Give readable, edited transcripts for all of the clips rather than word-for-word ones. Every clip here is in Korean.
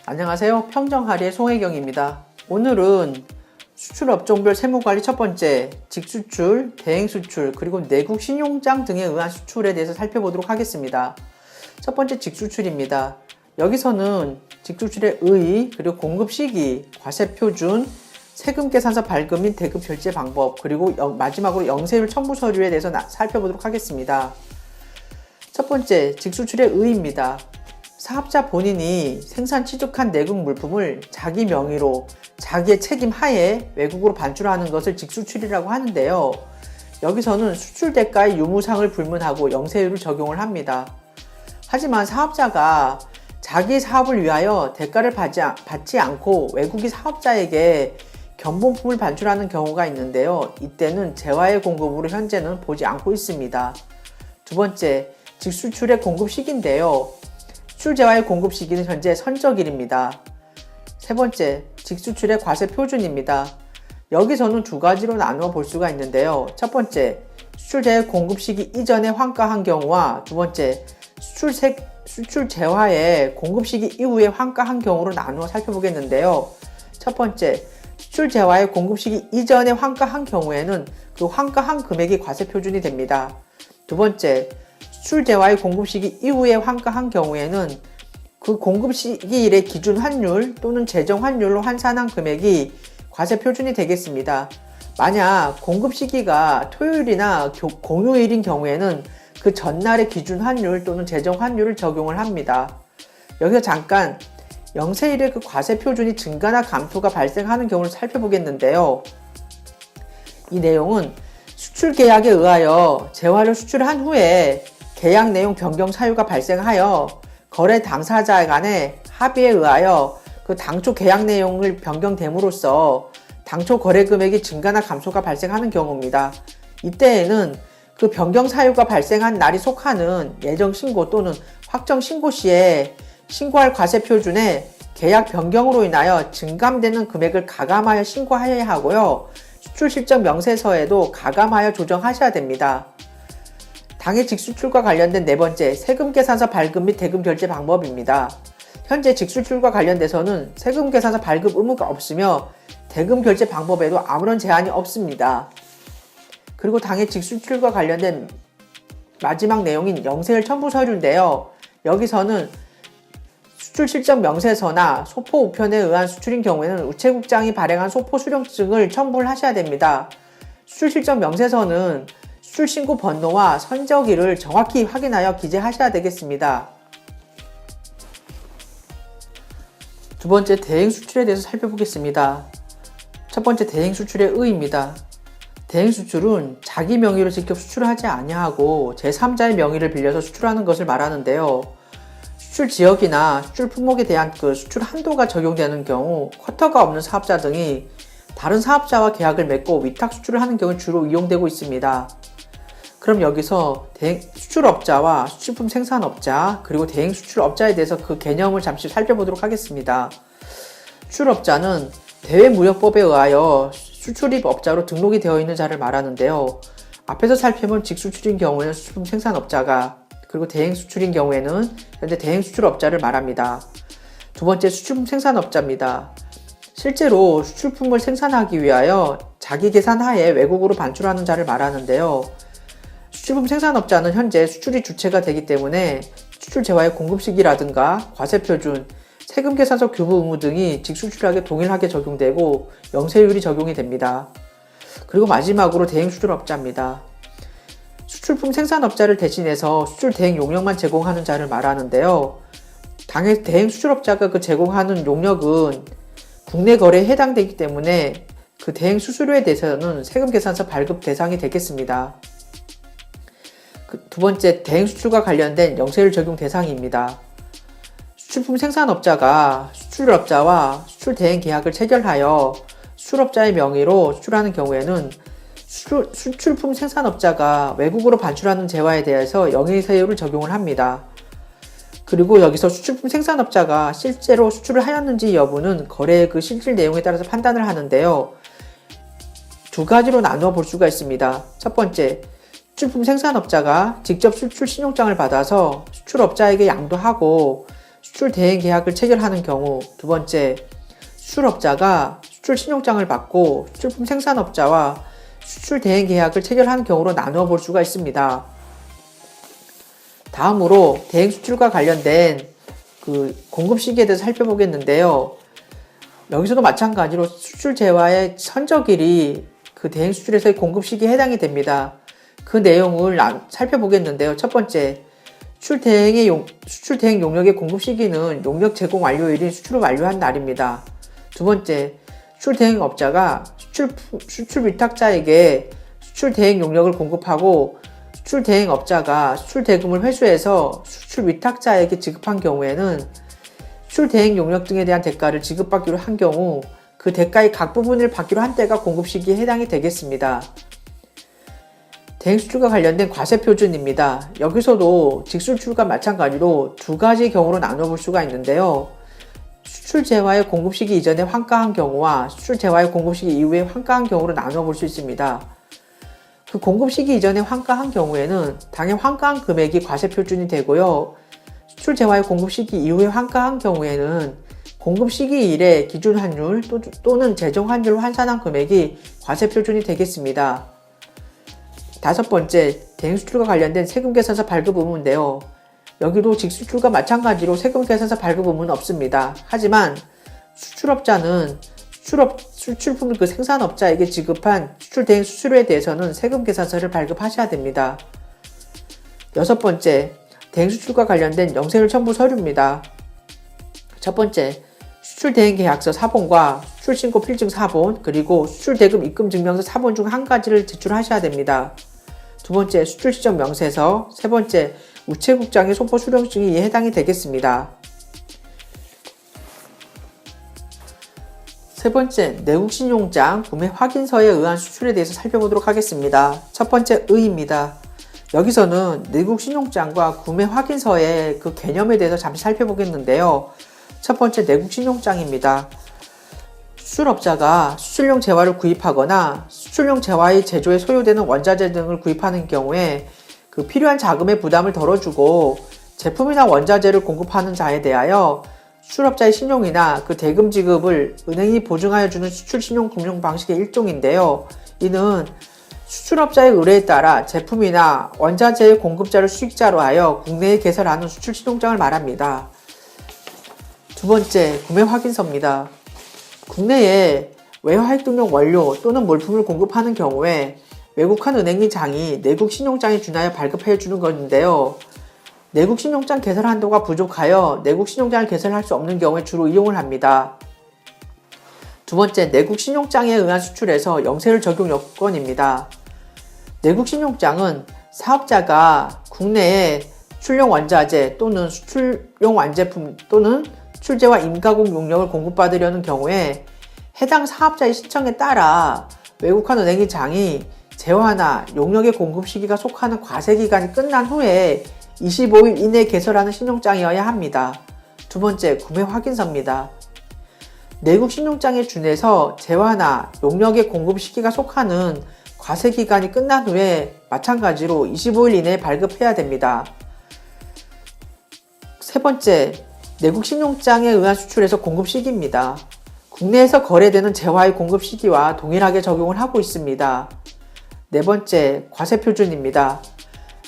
안녕하세요. 평정하리의 송혜경입니다. 오늘은 수출업종별 세무관리 첫 번째, 직수출, 대행수출, 그리고 내국 신용장 등에 의한 수출에 대해서 살펴보도록 하겠습니다. 첫 번째 직수출입니다. 여기서는 직수출의 의의, 그리고 공급 시기, 과세 표준, 세금 계산서 발급 및 대급 결제 방법, 그리고 마지막으로 영세율 첨부 서류에 대해서 살펴보도록 하겠습니다. 첫 번째, 직수출의 의의입니다. 사업자 본인이 생산 취득한 내국 물품을 자기 명의로 자기의 책임 하에 외국으로 반출하는 것을 직수출이라고 하는데요. 여기서는 수출 대가의 유무상을 불문하고 영세율을 적용을 합니다. 하지만 사업자가 자기 사업을 위하여 대가를 받지 않고 외국인 사업자에게 견본품을 반출하는 경우가 있는데요. 이때는 재화의 공급으로 현재는 보지 않고 있습니다. 두 번째, 직수출의 공급 시기인데요. 수출 재화의 공급 시기는 현재 선적일입니다. 세 번째, 직수출의 과세 표준입니다. 여기서는 두 가지로 나누어 볼 수가 있는데요. 첫 번째, 수출 재화의 공급 시기 이전에 환가한 경우와 두 번째, 수출 재화의 공급 시기 이후에 환가한 경우로 나누어 살펴보겠는데요. 첫 번째, 수출 재화의 공급 시기 이전에 환가한 경우에는 그 환가한 금액이 과세 표준이 됩니다. 두 번째, 수출 재화의 공급 시기 이후에 환가한 경우에는 그 공급 시기일의 기준 환율 또는 제정 환율로 환산한 금액이 과세 표준이 되겠습니다. 만약 공급 시기가 토요일이나 공휴일인 경우에는 그 전날의 기준 환율 또는 제정 환율을 적용을 합니다. 여기서 잠깐 영세일의 그 과세 표준이 증가나 감소가 발생하는 경우를 살펴보겠는데요. 이 내용은 수출 계약에 의하여 재화를 수출한 후에 계약 내용 변경 사유가 발생하여 거래 당사자 간의 합의에 의하여 그 당초 계약 내용을 변경됨으로써 당초 거래 금액이 증가나 감소가 발생하는 경우입니다. 이때에는 그 변경 사유가 발생한 날이 속하는 예정 신고 또는 확정 신고 시에 신고할 과세 표준에 계약 변경으로 인하여 증감되는 금액을 가감하여 신고하여야 하고요. 수출 실적 명세서에도 가감하여 조정하셔야 됩니다. 당해 직수출과 관련된 네 번째, 세금 계산서 발급 및 대금 결제 방법입니다. 현재 직수출과 관련돼서는 세금 계산서 발급 의무가 없으며 대금 결제 방법에도 아무런 제한이 없습니다. 그리고 당해 직수출과 관련된 마지막 내용인 영세율 첨부 서류인데요. 여기서는 수출 실적 명세서나 소포 우편에 의한 수출인 경우에는 우체국장이 발행한 소포 수령증을 첨부를 하셔야 됩니다. 수출 실적 명세서는 수출 신고 번호와 선적일을 정확히 확인하여 기재하셔야 되겠습니다. 두 번째, 대행 수출에 대해서 살펴보겠습니다. 첫 번째, 대행 수출의 의의입니다. 대행 수출은 자기 명의로 직접 수출하지 아니하고 제3자의 명의를 빌려서 수출하는 것을 말하는데요. 수출 지역이나 수출 품목에 대한 그 수출 한도가 적용되는 경우 쿼터가 없는 사업자 등이 다른 사업자와 계약을 맺고 위탁 수출을 하는 경우 주로 이용되고 있습니다. 그럼 여기서 수출업자와 수출품 생산업자 그리고 대행 수출업자에 대해서 그 개념을 잠시 살펴보도록 하겠습니다. 수출업자는 대외무역법에 의하여 수출입업자로 등록이 되어 있는 자를 말하는데요. 앞에서 살펴본 직수출인 경우에는 수출품 생산업자가 그리고 대행 수출인 경우에는 현재 대행 수출업자를 말합니다. 두 번째, 수출품 생산업자입니다. 실제로 수출품을 생산하기 위하여 자기 계산 하에 외국으로 반출하는 자를 말하는데요. 수출품 생산업자는 현재 수출이 주체가 되기 때문에 수출 재화의 공급 시기라든가 과세 표준, 세금 계산서 교부 의무 등이 직수출하게 동일하게 적용되고 영세율이 적용이 됩니다. 그리고 마지막으로 대행 수출업자입니다. 수출품 생산업자를 대신해서 수출 대행 용역만 제공하는 자를 말하는데요. 당해 대행 수출업자가 그 제공하는 용역은 국내 거래에 해당되기 때문에 그 대행 수수료에 대해서는 세금 계산서 발급 대상이 되겠습니다. 두 번째, 대행 수출과 관련된 영세율 적용 대상입니다. 수출품 생산업자가 수출업자와 수출 대행 계약을 체결하여 수출업자의 명의로 수출하는 경우에는 수출품 생산업자가 외국으로 반출하는 재화에 대해서 영세율을 적용을 합니다. 그리고 여기서 수출품 생산업자가 실제로 수출을 하였는지 여부는 거래의 그 실질 내용에 따라서 판단을 하는데요. 두 가지로 나누어 볼 수가 있습니다. 첫 번째, 수출품 생산업자가 직접 수출 신용장을 받아서 수출업자에게 양도하고 수출 대행 계약을 체결하는 경우, 두 번째, 수출업자가 수출 신용장을 받고 수출품 생산업자와 수출 대행 계약을 체결하는 경우로 나누어 볼 수가 있습니다. 다음으로 대행 수출과 관련된 공급 시기에 대해서 살펴보겠는데요. 여기서도 마찬가지로 수출 재화의 선적일이 대행 수출에서의 공급 시기에 해당이 됩니다. 그 내용을 살펴보겠는데요. 첫 번째, 수출 대행 용역의 공급 시기는 용역 제공 완료일인 수출을 완료한 날입니다. 두 번째, 수출 대행업자가 수출 위탁자에게 수출 대행 용역을 공급하고 수출 대행업자가 수출 대금을 회수해서 수출 위탁자에게 지급한 경우에는 수출 대행 용역 등에 대한 대가를 지급받기로 한 경우 그 대가의 각 부분을 받기로 한 때가 공급 시기에 해당이 되겠습니다. 대행 수출과 관련된 과세 표준입니다. 여기서도 직수출과 마찬가지로 두 가지 경우로 나눠볼 수가 있는데요. 수출 재화의 공급 시기 이전에 환가한 경우와 수출 재화의 공급 시기 이후에 환가한 경우로 나눠볼 수 있습니다. 그 공급 시기 이전에 환가한 경우에는 당해 환가한 금액이 과세 표준이 되고요. 수출 재화의 공급 시기 이후에 환가한 경우에는 공급 시기 이래 기준 환율 또는 제정 환율로 환산한 금액이 과세 표준이 되겠습니다. 다섯 번째, 대행 수출과 관련된 세금 계산서 발급 의무인데요. 여기도 직수출과 마찬가지로 세금 계산서 발급 의무는 없습니다. 하지만 수출업자는 수출품을 생산업자에게 지급한 수출 대행 수수료에 대해서는 세금 계산서를 발급하셔야 됩니다. 여섯 번째, 대행 수출과 관련된 영세율 첨부 서류입니다. 첫 번째, 수출 대행 계약서 사본과 수출 신고 필증 사본, 그리고 수출 대금 입금 증명서 사본 중 한 가지를 제출하셔야 됩니다. 두 번째, 수출 시정 명세서, 세 번째, 우체국장의 소포 수령증이 이에 해당이 되겠습니다. 세 번째, 내국신용장 구매 확인서에 의한 수출에 대해서 살펴보도록 하겠습니다. 첫 번째, 의입니다. 여기서는 내국신용장과 구매 확인서의 그 개념에 대해서 잠시 살펴보겠는데요. 첫 번째, 내국신용장입니다. 수출업자가 수출용 재화를 구입하거나 수출용 재화의 제조에 소요되는 원자재 등을 구입하는 경우에 그 필요한 자금의 부담을 덜어주고 제품이나 원자재를 공급하는 자에 대하여 수출업자의 신용이나 그 대금 지급을 은행이 보증하여 주는 수출 신용 금융 방식의 일종인데요. 이는 수출업자의 의뢰에 따라 제품이나 원자재의 공급자를 수익자로 하여 국내에 개설하는 수출 신용장을 말합니다. 두 번째, 구매 확인서입니다. 국내에 외화획 등용 원료 또는 물품을 공급하는 경우에 외국한 은행인 장이 내국 신용장에 준하여 발급해 주는 것인데요. 내국 신용장 개설 한도가 부족하여 내국 신용장을 개설할 수 없는 경우에 주로 이용을 합니다. 두 번째, 내국 신용장에 의한 수출에서 영세율 적용 요건입니다. 내국 신용장은 사업자가 국내에 수출용 원자재 또는 수출용 완제품 또는 수출재와 임가공 용역을 공급받으려는 경우에 해당 사업자의 신청에 따라 외국한 은행의 장이 재화나 용역의 공급 시기가 속하는 과세기간이 끝난 후에 25일 이내에 개설하는 신용장이어야 합니다. 두 번째, 구매 확인서입니다. 내국 신용장에 준해서 재화나 용역의 공급 시기가 속하는 과세기간이 끝난 후에 마찬가지로 25일 이내에 발급해야 됩니다. 세 번째, 내국 신용장에 의한 수출에서 공급 시기입니다. 국내에서 거래되는 재화의 공급 시기와 동일하게 적용을 하고 있습니다. 네 번째, 과세 표준입니다.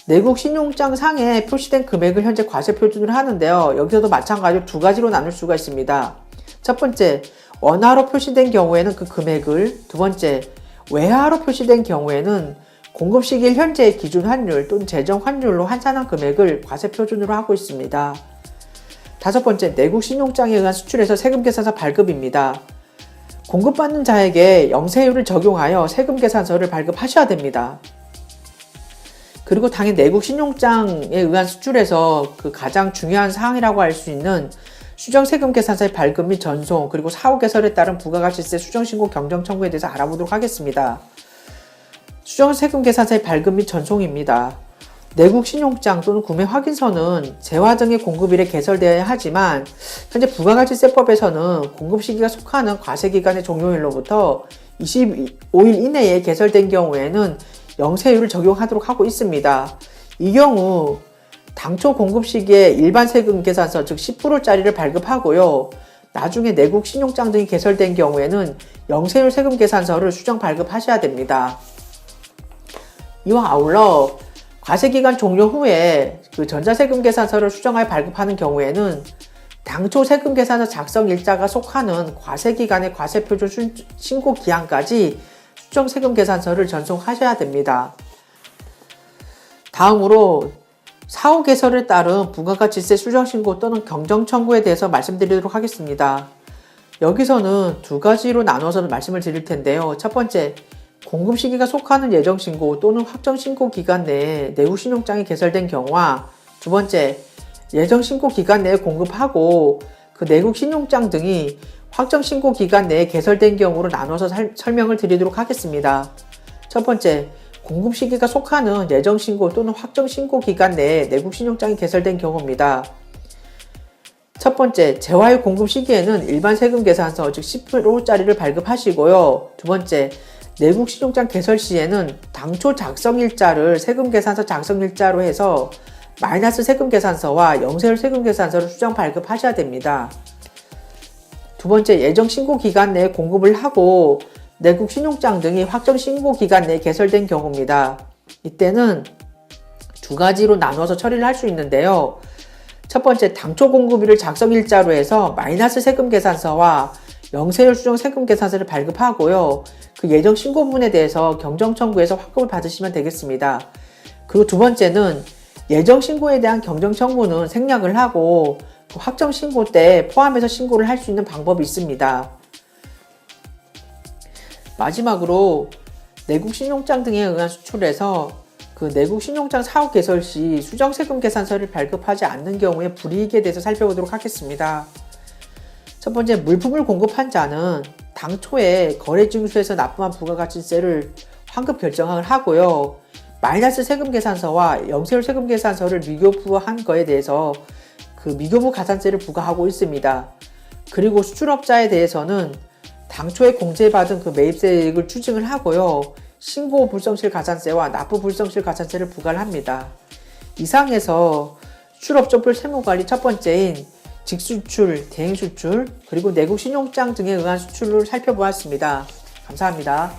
내국 신용장 상에 표시된 금액을 현재 과세 표준을 하는데요. 여기서도 마찬가지로 두 가지로 나눌 수가 있습니다. 첫 번째, 원화로 표시된 경우에는 그 금액을, 두 번째, 외화로 표시된 경우에는 공급 시기일 현재의 기준 환율 또는 제정 환율로 환산한 금액을 과세 표준으로 하고 있습니다. 다섯 번째, 내국 신용장에 의한 수출에서 세금 계산서 발급입니다. 공급받는 자에게 영세율을 적용하여 세금 계산서를 발급하셔야 됩니다. 그리고 당연 내국 신용장에 의한 수출에서 그 가장 중요한 사항이라고 할 수 있는 수정세금 계산서의 발급 및 전송, 그리고 사후 개설에 따른 부가가치세 수정신고 경정 청구에 대해서 알아보도록 하겠습니다. 수정세금 계산서의 발급 및 전송입니다. 내국 신용장 또는 구매 확인서는 재화 등의 공급일에 개설되어야 하지만 현재 부가가치세법에서는 공급 시기가 속하는 과세기간의 종료일로부터 25일 이내에 개설된 경우에는 영세율을 적용하도록 하고 있습니다. 이 경우 당초 공급 시기에 일반 세금 계산서 즉 10%짜리를 발급하고요. 나중에 내국 신용장 등이 개설된 경우에는 영세율 세금 계산서를 수정 발급하셔야 됩니다. 이와 아울러 과세기간 종료 후에 그 전자세금 계산서를 수정하여 발급하는 경우에는 당초 세금 계산서 작성 일자가 속하는 과세기간의 과세표준 신고 기한까지 수정 세금 계산서를 전송하셔야 됩니다. 다음으로 사후 개설에 따른 부가가치세 수정신고 또는 경정청구에 대해서 말씀드리도록 하겠습니다. 여기서는 두 가지로 나눠서 말씀을 드릴 텐데요. 첫 번째, 공급 시기가 속하는 예정신고 또는 확정신고 기간 내에 내국신용장이 개설된 경우와 두 번째, 예정신고 기간 내에 공급하고 그 내국신용장 등이 확정신고 기간 내에 개설된 경우로 나눠서 설명을 드리도록 하겠습니다. 첫 번째, 공급 시기가 속하는 예정신고 또는 확정신고 기간 내에 내국신용장이 개설된 경우입니다. 첫 번째, 재화의 공급 시기에는 일반 세금 계산서 즉 10%짜리를 발급하시고요. 두 번째, 내국신용장 개설 시에는 당초 작성일자를 세금계산서 작성일자로 해서 마이너스 세금계산서와 영세율 세금계산서를 수정 발급하셔야 됩니다. 두 번째, 예정신고 기간 내에 공급을 하고 내국신용장 등이 확정신고 기간 내에 개설된 경우입니다. 이때는 두 가지로 나눠서 처리를 할 수 있는데요. 첫 번째, 당초 공급일을 작성일자로 해서 마이너스 세금계산서와 영세율 수정 세금계산서를 발급하고요. 그 예정신고분에 대해서 경정청구에서 확급을 받으시면 되겠습니다. 그리고 두 번째는 예정신고에 대한 경정청구는 생략을 하고 그 확정신고 때 포함해서 신고를 할 수 있는 방법이 있습니다. 마지막으로 내국신용장 등에 의한 수출에서 그 내국신용장 사후 개설 시 수정세금 계산서를 발급하지 않는 경우의 불이익에 대해서 살펴보도록 하겠습니다. 첫 번째, 물품을 공급한 자는 당초에 거래징수에서 납부한 부가가치세를 환급 결정을 하고요. 마이너스 세금계산서와 영세율 세금계산서를 미교부한 거에 대해서 그 미교부 가산세를 부과하고 있습니다. 그리고 수출업자에 대해서는 당초에 공제받은 그 매입세액을 추징을 하고요. 신고 불성실 가산세와 납부 불성실 가산세를 부과를 합니다. 이상해서 수출업종별 세무관리 첫 번째인 직수출, 대행수출, 그리고 내국신용장 등에 의한 수출을 살펴보았습니다. 감사합니다.